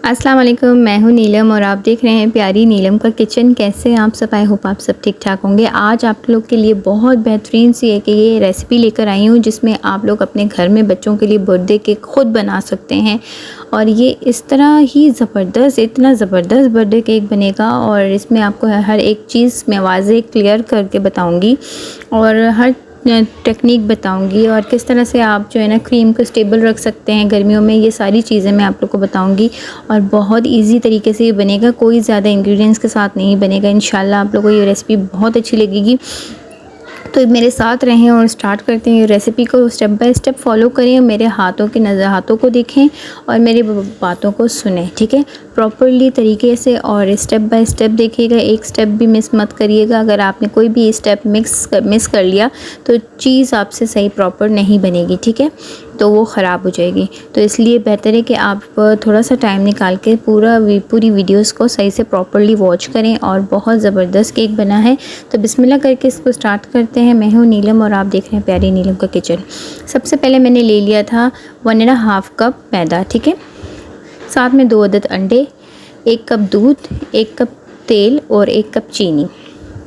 अस्सलाम वालेकुम, मैं हूँ नीलम और आप देख रहे हैं प्यारी नीलम का किचन। कैसे हैं आप सब? आई होप आप सब ठीक ठाक होंगे। आज आप लोग के लिए बहुत बेहतरीन सी एक ये रेसिपी लेकर आई हूँ जिसमें आप लोग अपने घर में बच्चों के लिए बर्थडे केक ख़ुद बना सकते हैं और ये इस तरह ही ज़बरदस्त, इतना ज़बरदस्त बर्थडे केक बनेगा। और इसमें आपको हर एक चीज़ मैं वाज़े क्लियर करके बताऊँगी और हर टेक्निक बताऊंगी और किस तरह से आप जो है ना क्रीम को स्टेबल रख सकते हैं गर्मियों में। ये सारी चीज़ें मैं आप लोग को बताऊंगी और बहुत इजी तरीके से ये बनेगा, कोई ज़्यादा इंग्रेडिएंट्स के साथ नहीं बनेगा। इंशाल्लाह आप लोगों को ये रेसिपी बहुत अच्छी लगेगी। तो मेरे साथ रहें और स्टार्ट करते हैं। रेसिपी को स्टेप बाय स्टेप फॉलो करें, मेरे हाथों को देखें और मेरी बातों को सुनें, ठीक है, प्रॉपरली तरीके से। और स्टेप बाय स्टेप देखिएगा, एक स्टेप भी मिस मत करिएगा। अगर आपने कोई भी स्टेप मिस कर लिया तो चीज़ आपसे सही प्रॉपर नहीं बनेगी, ठीक है, तो वो ख़राब हो जाएगी। तो इसलिए बेहतर है कि आप थोड़ा सा टाइम निकाल के पूरी वीडियोस को सही से प्रॉपरली वॉच करें। और बहुत ज़बरदस्त केक बना है, तो बिस्मिल्लाह करके इसको स्टार्ट करते हैं। मैं हूँ नीलम और आप देख रहे हैं प्यारी नीलम का किचन। सबसे पहले मैंने ले लिया था 1.5 कप मैदा, ठीक है, साथ में 2 अदद अंडे, 1 कप दूध, 1 कप तेल और 1 कप चीनी,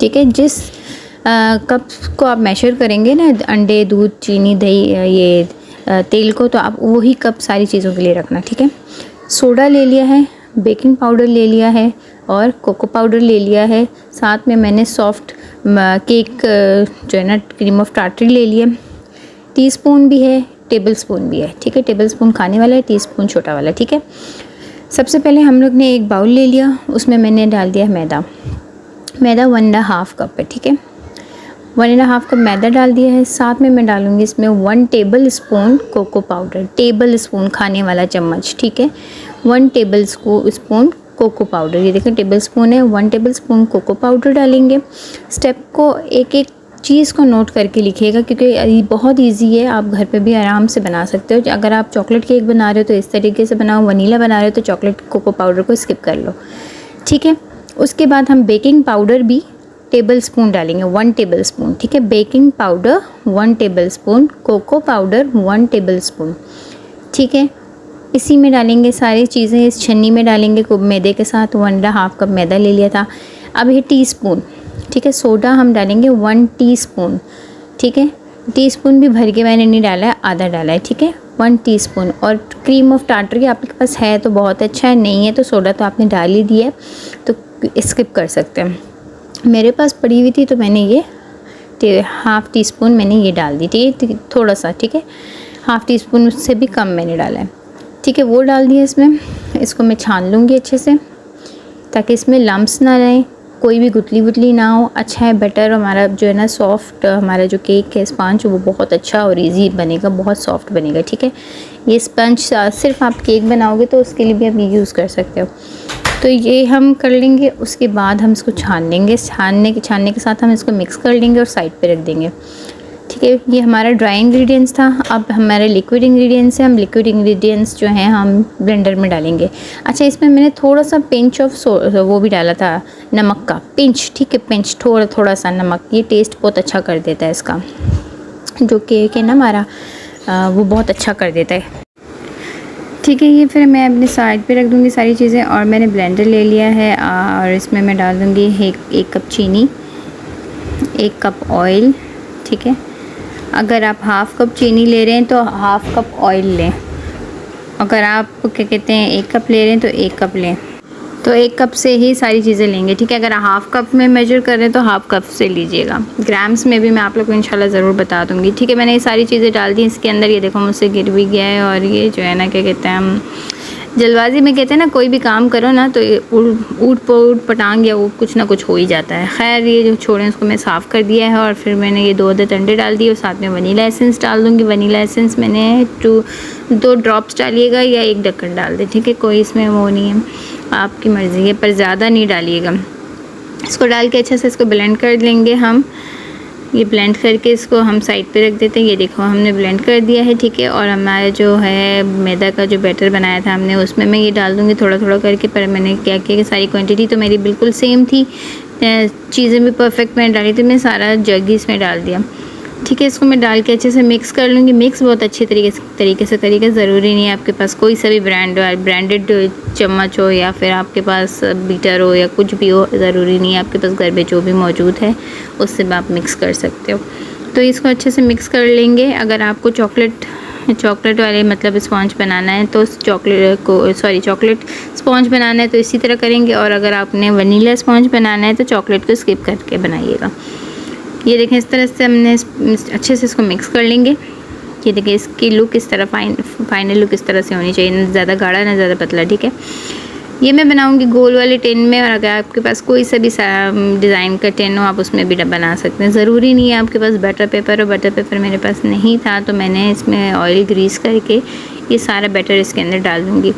ठीक है। जिस कप को आप मेशर करेंगे ना, अंडे, दूध, चीनी, दही, ये तेल को, तो आप वही कप सारी चीज़ों के लिए रखना, ठीक है। सोडा ले लिया है, बेकिंग पाउडर ले लिया है और कोको पाउडर ले लिया है। साथ में मैंने सॉफ्ट केक जो है ना क्रीम ऑफ टार्टरी ले लिया। टीस्पून भी है, टेबल स्पून भी है, ठीक है। टेबल स्पून खाने वाला है, टीस्पून छोटा वाला, ठीक है। सबसे पहले हम लोग ने एक बाउल ले लिया, उसमें मैंने डाल दिया मैदा 1.5 कप है, ठीक है। 1.5 कप मैदा डाल दिया है। साथ में मैं डालूँगी इसमें 1 tablespoon cocoa powder, tablespoon खाने वाला चम्मच, ठीक है। 1 टेबल स्पून कोको पाउडर, ये देखें टेबल स्पून है, 1 टेबल स्पून कोको पाउडर डालेंगे। स्टेप को एक एक चीज़ को नोट करके लिखिएगा क्योंकि ये बहुत इजी है, आप घर पे भी आराम से बना सकते हो। अगर आप चॉकलेट केक बना रहे हो तो इस तरीके से बनाओ, वनीला बना रहे हो तो चॉकलेट कोको पाउडर को स्किप कर लो, ठीक है। उसके बाद हम बेकिंग पाउडर भी टेबल स्पून डालेंगे, 1 टेबल स्पून, ठीक है। Baking powder 1 tablespoon, cocoa powder 1 tablespoon, ठीक है। इसी में डालेंगे सारी चीज़ें, इस छन्नी में डालेंगे मैदे के साथ। 1.5 कप मैदा ले लिया था। अब ये टीस्पून, ठीक है, सोडा हम डालेंगे 1 टीस्पून, ठीक है। टीस्पून भी भर के मैंने नहीं डाला है, आधा डाला है, ठीक है, 1 टीस्पून। और क्रीम ऑफ टार्टरी आपके पास है तो बहुत अच्छा है, नहीं है तो सोडा तो आपने डाल ही दिया है तो स्किप कर सकते हैं। मेरे पास पड़ी हुई थी तो मैंने ये हाफ़ टी स्पून मैंने ये डाल दी थी, थोड़ा सा, ठीक है, हाफ़ टी स्पून उससे भी कम मैंने डाला है, ठीक है। वो डाल दिया इसमें। इसको मैं छान लूँगी अच्छे से ताकि इसमें लम्प्स ना रहें, कोई भी गुटली ना हो। अच्छा है, बैटर हमारा जो है ना सॉफ्ट, हमारा जो केक है स्पंज वो बहुत अच्छा और इजी बनेगा, बहुत सॉफ्ट बनेगा, ठीक है। ये स्पंज सिर्फ आप केक बनाओगे तो उसके लिए भी आप ये यूज़ कर सकते हो। तो ये हम कर लेंगे। उसके बाद हम इसको छान लेंगे। छानने के साथ हम इसको मिक्स कर लेंगे और साइड पे रख देंगे, ठीक है। ये हमारा ड्राई इंग्रेडिएंट्स था। अब हमारे लिक्विड इंग्रेडिएंट्स हैं। हम लिक्विड इंग्रेडिएंट्स जो हैं हम ब्लेंडर में डालेंगे। अच्छा, इसमें मैंने थोड़ा सा पिंच ऑफ वो भी डाला था, नमक का पिंच, ठीक है, पिंच, थोड़ा सा नमक। ये टेस्ट बहुत अच्छा कर देता है इसका, जो केक है ना हमारा वो बहुत अच्छा कर देता है, ठीक है। ये फिर मैं अपने साइड पे रख दूँगी सारी चीज़ें। और मैंने ब्लेंडर ले लिया है और इसमें मैं डाल दूँगी 1 कप चीनी, 1 कप ऑयल, ठीक है। अगर आप हाफ़ कप चीनी ले रहे हैं तो हाफ़ कप ऑयल लें। अगर आप क्या कहते हैं 1 कप ले रहे हैं तो 1 कप लें, तो 1 कप से ही सारी चीज़ें लेंगे, ठीक है। अगर हाफ़ कप में मेजर कर रहे हैं तो हाफ़ कप से लीजिएगा। ग्राम्स में भी मैं आप लोग को इंशाल्लाह ज़रूर बता दूँगी, ठीक है। मैंने ये सारी चीज़ें डाल दी इसके अंदर। ये देखो मुझसे गिर भी गया है। और ये जो है ना क्या कहते हैं, हम जल्दबाजी में कहते हैं ना कोई भी काम करो ना तो ऊट पटांग या वो कुछ ना कुछ हो ही जाता है। खैर, ये जो छोड़ें, उसको मैं साफ़ कर दिया है। और फिर मैंने ये 2 अदद अंडे डाल दिए और साथ में वनीला एसेंस डाल दूँगी। वनीला एसेंस मैंने 2 ड्रॉप्स डालिएगा या 1 ढक्कन डाल दें, ठीक है, कोई इसमें वो नहीं है, आपकी मर्ज़ी है, पर ज़्यादा नहीं डालिएगा। इसको डाल के अच्छे से इसको ब्लेंड कर लेंगे हम। ये ब्लेंड करके इसको हम साइड पे रख देते हैं। ये देखो हमने ब्लेंड कर दिया है, ठीक है। और हमारा जो है मैदा का जो बैटर बनाया था हमने, उसमें मैं ये डाल दूँगी थोड़ा थोड़ा करके। पर मैंने क्या किया कि सारी क्वांटिटी तो मेरी बिल्कुल सेम थी, चीज़ें भी परफेक्ट मैंने डाली थी, मैं सारा जग ही इसमें डाल दिया। ठीक है, इसको मैं डाल के अच्छे से मिक्स कर लूँगी। मिक्स बहुत अच्छे तरीके से करिएगा। ज़रूरी नहीं है आपके पास कोई सा भी ब्रांडेड चम्मच हो या फिर आपके पास बीटर हो या कुछ भी हो, ज़रूरी नहीं है। आपके पास घर में जो भी मौजूद है उससे भी आप मिक्स कर सकते हो। तो इसको अच्छे से मिक्स कर लेंगे। अगर आपको चॉकलेट वाले मतलब स्पॉन्ज बनाना है तो चॉकलेट स्पॉन्ज बनाना है तो इसी तरह करेंगे, और अगर आपने वनीला स्पॉन्ज बनाना है तो चॉकलेट को स्किप करके बनाइएगा। ये देखें, इस तरह से हमने अच्छे से इसको मिक्स कर लेंगे। ये देखिए, इसकी लुक इस तरह फाइनल लुक इस तरह से होनी चाहिए, ना ज़्यादा गाढ़ा ना ज़्यादा पतला। ठीक है, ये मैं बनाऊंगी गोल वाले टिन में, और अगर आपके पास कोई सा भी डिज़ाइन का टिन हो आप उसमें भी बना सकते हैं। ज़रूरी नहीं है आपके पास बटर पेपर हो। बटर पेपर मेरे पास नहीं था तो मैंने इसमें ऑयल ग्रीस करके ये सारा बैटर इसके अंदर डाल दूँगी।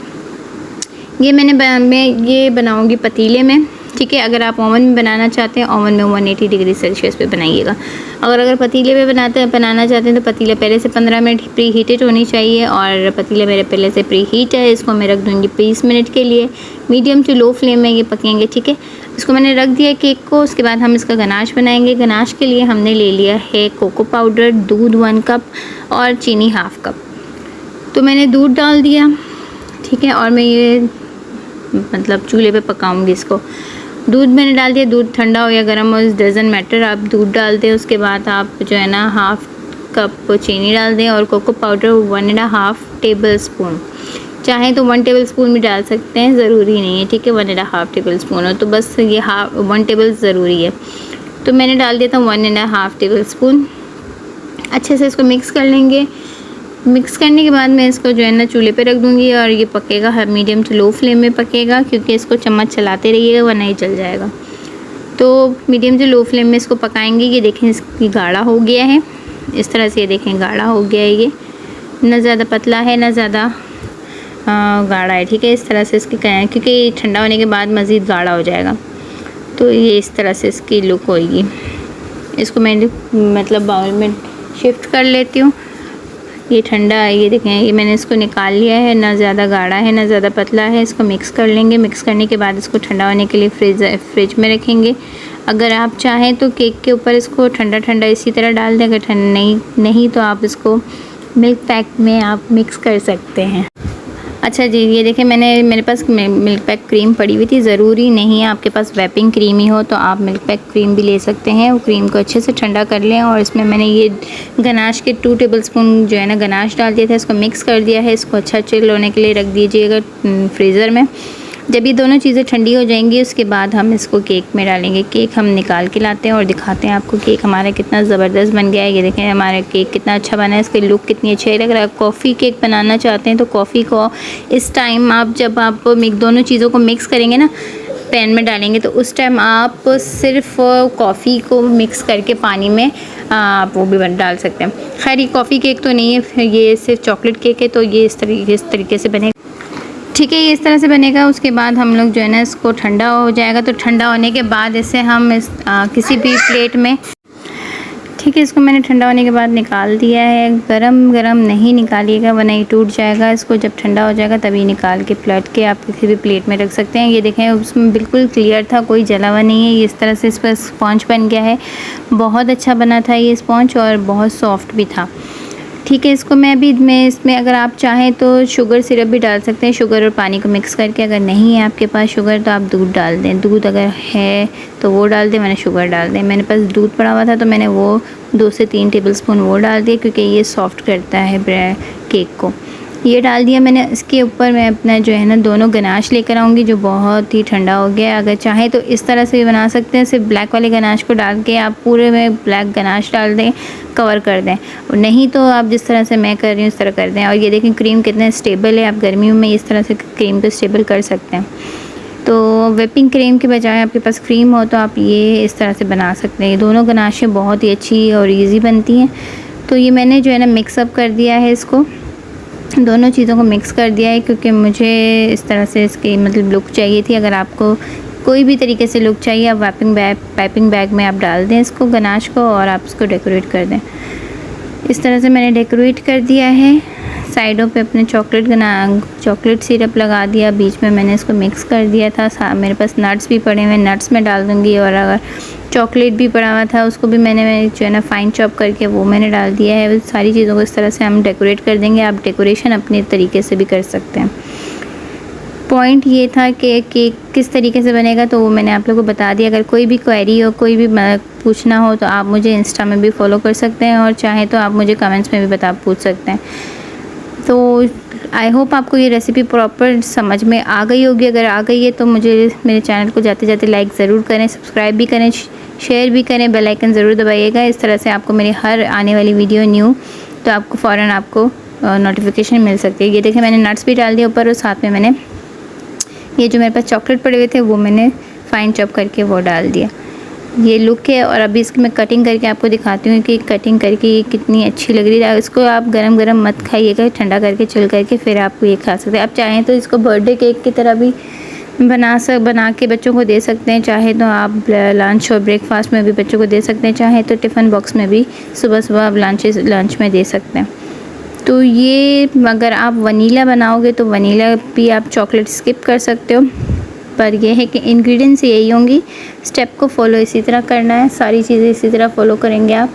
ये मैं ये बनाऊँगी पतीले में। ठीक है, अगर आप ओवन में बनाना चाहते हैं, ओवन में 180 डिग्री सेल्सियस पे बनाइएगा। अगर पतीले में बनाना चाहते हैं तो पतीला पहले से 15 मिनट प्री हीटेड होनी चाहिए, और पतीले मेरे पहले से प्री हीट है। इसको मैं रख दूँगी 20 मिनट के लिए। मीडियम टू लो फ्लेम में ये पकेंगे। ठीक है, इसको मैंने रख दिया केक को। उसके बाद हम इसका गनाश बनाएंगे। गनाश के लिए हमने ले लिया है कोको पाउडर, दूध 1 कप और चीनी 1/2 कप। तो मैंने दूध डाल दिया। ठीक है, और मैं ये मतलब चूल्हे पे पकाऊंगी इसको। दूध मैंने डाल दिया। दूध ठंडा हो या गर्म हो डज़न्ट मैटर, आप दूध डाल दें। उसके बाद आप जो है ना 1/2 कप चीनी डाल दें, और कोको पाउडर 1.5 टेबल स्पून। चाहें तो 1 टेबल स्पून भी डाल सकते हैं, ज़रूरी नहीं है। ठीक है, 1.5 टेबल स्पून हो तो बस ये 1 टेबल ज़रूरी है। तो मैंने डाल दिया था 1.5 टेबल स्पून। अच्छे से इसको मिक्स कर लेंगे। मिक्स करने के बाद मैं इसको जो है ना चूल्हे पे रख दूँगी, और ये पकेगा मीडियम टू लो फ्लेम में पकेगा, क्योंकि इसको चम्मच चलाते रहिएगा वरना ही जल जाएगा। तो मीडियम टू लो फ्लेम में इसको पकाएंगे। ये देखें, इसकी गाढ़ा हो गया है इस तरह से। ये देखें, गाढ़ा हो गया है। ये ना ज़्यादा पतला है ना ज़्यादा गाढ़ा है। ठीक है, इस तरह से इसकी क्योंकि ठंडा होने के बाद मज़ीद गाढ़ा हो जाएगा। तो ये इस तरह से इसकी लुक होगी। इसको मैं मतलब बाउल में शिफ्ट कर लेती हूँ। ये ठंडा है। ये देखें, ये मैंने इसको निकाल लिया है। ना ज़्यादा गाढ़ा है ना ज़्यादा पतला है। इसको मिक्स कर लेंगे। मिक्स करने के बाद इसको ठंडा होने के लिए फ्रिज में रखेंगे। अगर आप चाहें तो केक के ऊपर इसको ठंडा इसी तरह डाल दें। अगर नहीं तो आप इसको मिल्क पैक में आप मिक्स कर सकते हैं। अच्छा जी, ये देखें, मेरे पास मिल्क पैक क्रीम पड़ी हुई थी। ज़रूरी नहीं है आपके पास व्हिपिंग क्रीम ही हो, तो आप मिल्क पैक क्रीम भी ले सकते हैं। वो क्रीम को अच्छे से ठंडा कर लें, और इसमें मैंने ये गनाश के 2 टेबल स्पून जो है ना गनाश डाल दिया था। इसको मिक्स कर दिया है। इसको अच्छा चिल होने के लिए रख दीजिएगा फ्रीज़र में। जब ये दोनों चीज़ें ठंडी हो जाएंगी उसके बाद हम इसको केक में डालेंगे। केक हम निकाल के लाते हैं और दिखाते हैं आपको केक हमारा कितना ज़बरदस्त बन गया है। ये देखें, हमारा केक कितना अच्छा बना है। इसकी लुक कितनी अच्छी लग रहा है। कॉफ़ी केक बनाना चाहते हैं तो कॉफ़ी को इस टाइम जब आप दोनों चीज़ों को मिक्स करेंगे ना, पैन में डालेंगे, तो उस टाइम आप सिर्फ कॉफ़ी को मिक्स करके पानी में आप वो भी डाल सकते हैं। खैर, ये कॉफ़ी केक तो नहीं है, ये सिर्फ चॉकलेट केक है। तो ये इस तरीके से बनेगा। ठीक है, ये इस तरह से बनेगा। उसके बाद हम लोग जो है ना इसको ठंडा हो जाएगा, तो ठंडा होने के बाद इसे हम किसी भी प्लेट में, ठीक है, इसको मैंने ठंडा होने के बाद निकाल दिया है। गरम नहीं निकालिएगा वरना ये टूट जाएगा। इसको जब ठंडा हो जाएगा तभी निकाल के पलट के आप किसी भी प्लेट में रख सकते हैं। ये देखें, उसमें बिल्कुल क्लियर था, कोई जला हुआ नहीं है। ये इस तरह से इस पर स्पॉन्ज बन गया है। बहुत अच्छा बना था ये स्पॉन्ज, और बहुत सॉफ्ट भी था। ठीक है, इसको मैं इसमें अगर आप चाहें तो शुगर सिरप भी डाल सकते हैं, शुगर और पानी को मिक्स करके। अगर नहीं है आपके पास शुगर तो आप दूध डाल दें। दूध अगर है तो वो डाल दें, मैंने शुगर डाल दें। मेरे पास दूध पड़ा हुआ था तो मैंने वो 2 से 3 टेबल स्पून वो डाल दिए, क्योंकि ये सॉफ्ट करता है केक को। ये डाल दिया मैंने। इसके ऊपर मैं अपना जो है ना दोनों गनाश लेकर आऊँगी, जो बहुत ही ठंडा हो गया। अगर चाहें तो इस तरह से भी बना सकते हैं, सिर्फ ब्लैक वाले गनाश को डाल के आप पूरे में ब्लैक गनाश डाल दें, कवर कर दें। और नहीं तो आप जिस तरह से मैं कर रही हूँ उस तरह कर दें। और ये देखें क्रीम कितना स्टेबल है। आप गर्मियों में इस तरह से क्रीम को स्टेबल कर सकते हैं। तो व्हिपिंग क्रीम के बजाय आपके पास क्रीम हो तो आप ये इस तरह से बना सकते हैं। ये दोनों गनाशें बहुत ही अच्छी और ईजी बनती हैं। तो ये मैंने जो है ना मिक्सअप कर दिया है, इसको दोनों चीज़ों को मिक्स कर दिया है, क्योंकि मुझे इस तरह से इसकी मतलब लुक चाहिए थी। अगर आपको कोई भी तरीके से लुक चाहिए, आप पाइपिंग बैग में आप डाल दें इसको गनाश को, और आप इसको डेकोरेट कर दें। इस तरह से मैंने डेकोरेट कर दिया है। साइडों पे अपने चॉकलेट सिरप लगा दिया, बीच में मैंने इसको मिक्स कर दिया था। मेरे पास नट्स भी पड़े हुए, नट्स में डाल दूँगी, और अगर चॉकलेट भी पड़ा हुआ था उसको भी मैंने जो है ना फाइन चॉप करके वो मैंने डाल दिया है। सारी चीज़ों को इस तरह से हम डेकोरेट कर देंगे। आप डेकोरेशन अपने तरीके से भी कर सकते हैं। पॉइंट ये था कि केक किस तरीके से बनेगा तो वो मैंने आप लोगों को बता दिया। अगर कोई भी क्वेरी हो, कोई भी पूछना हो तो आप मुझे इंस्टा में भी फॉलो कर सकते हैं, और चाहे तो आप मुझे कमेंट्स में भी पूछ सकते हैं। तो आई होप आपको ये रेसिपी प्रॉपर समझ में आ गई होगी। अगर आ गई है तो मुझे मेरे चैनल को जाते जाते लाइक ज़रूर करें, सब्सक्राइब भी करें, शेयर भी करें, बेल आइकन ज़रूर दबाइएगा। इस तरह से आपको मेरी हर आने वाली वीडियो न्यू तो आपको फ़ौरन आपको नोटिफिकेशन मिल सकती है। ये देखें मैंने नट्स भी डाल दिया ऊपर, और साथ में मैंने ये जो मेरे पास चॉकलेट पड़े हुए थे वो मैंने फाइन चॉप करके वो डाल दिया। ये लुक है। और अभी इसकी मैं कटिंग करके आपको दिखाती हूँ कि कटिंग करके ये कितनी अच्छी लग रही है। इसको आप गरम गरम मत खाइएगा, ठंडा करके चिल करके फिर आप ये खा सकते हैं। आप चाहें तो इसको बर्थडे केक की तरह भी बना के बच्चों को दे सकते हैं। चाहे तो आप लंच और ब्रेकफास्ट में भी बच्चों को दे सकते हैं, चाहे तो टिफ़िन बॉक्स में भी सुबह सुबह आप लंच में दे सकते हैं। तो ये अगर आप वनीला बनाओगे तो वनीला भी आप चॉकलेट स्किप कर सकते हो, पर यह है कि इंग्रेडिएंट्स यही होंगी। स्टेप को फॉलो इसी तरह करना है, सारी चीज़ें इसी तरह फॉलो करेंगे आप।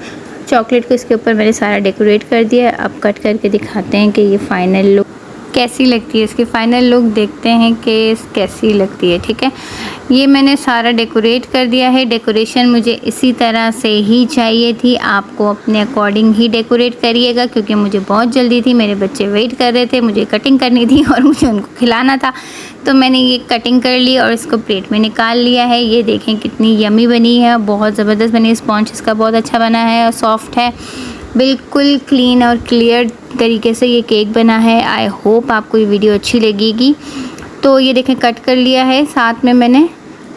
चॉकलेट को इसके ऊपर मैंने सारा डेकोरेट कर दिया। अब कट करके दिखाते हैं कि ये फाइनल लुक कैसी लगती है। इसकी फ़ाइनल लुक देखते हैं कि कैसी लगती है। ठीक है, ये मैंने सारा डेकोरेट कर दिया है। डेकोरेशन मुझे इसी तरह से ही चाहिए थी। आपको अपने अकॉर्डिंग ही डेकोरेट करिएगा, क्योंकि मुझे बहुत जल्दी थी, मेरे बच्चे वेट कर रहे थे, मुझे कटिंग करनी थी और मुझे उनको खिलाना था। तो मैंने ये कटिंग कर ली और इसको प्लेट में निकाल लिया है। ये देखें कितनी यमी बनी है, बहुत ज़बरदस्त बनी है। स्पॉन्ज इसका बहुत अच्छा बना है और सॉफ्ट है, बिल्कुल क्लीन और क्लियर तरीके से ये केक बना है। आई होप आपको ये वीडियो अच्छी लगेगी। तो ये देखें कट कर लिया है साथ में मैंने,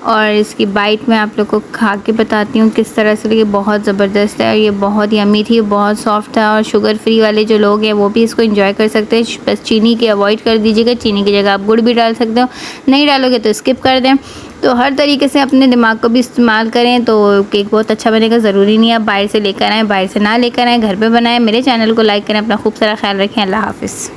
और इसकी बाइट मैं आप लोग को खा के बताती हूँ किस तरह से। ये बहुत ज़बरदस्त है और ये बहुत यम्मी थी, बहुत सॉफ्ट था। और शुगर फ्री वाले जो लोग हैं वो भी इसको एंजॉय कर सकते हैं। बस चीनी की अवॉइड कर दीजिएगा, चीनी की जगह आप गुड़ भी डाल सकते हो, नहीं डालोगे तो स्किप कर दें। तो हर तरीके से अपने दिमाग को भी इस्तेमाल करें तो केक बहुत अच्छा बनेगा। ज़रूरी नहीं है आप बाहर से लेकर आएँ, बाहर से ना लेकर आएँ, घर पे बनाएं। मेरे चैनल को लाइक करें, अपना खूब सारा ख्याल रखें। अल्लाह हाफ़िज़।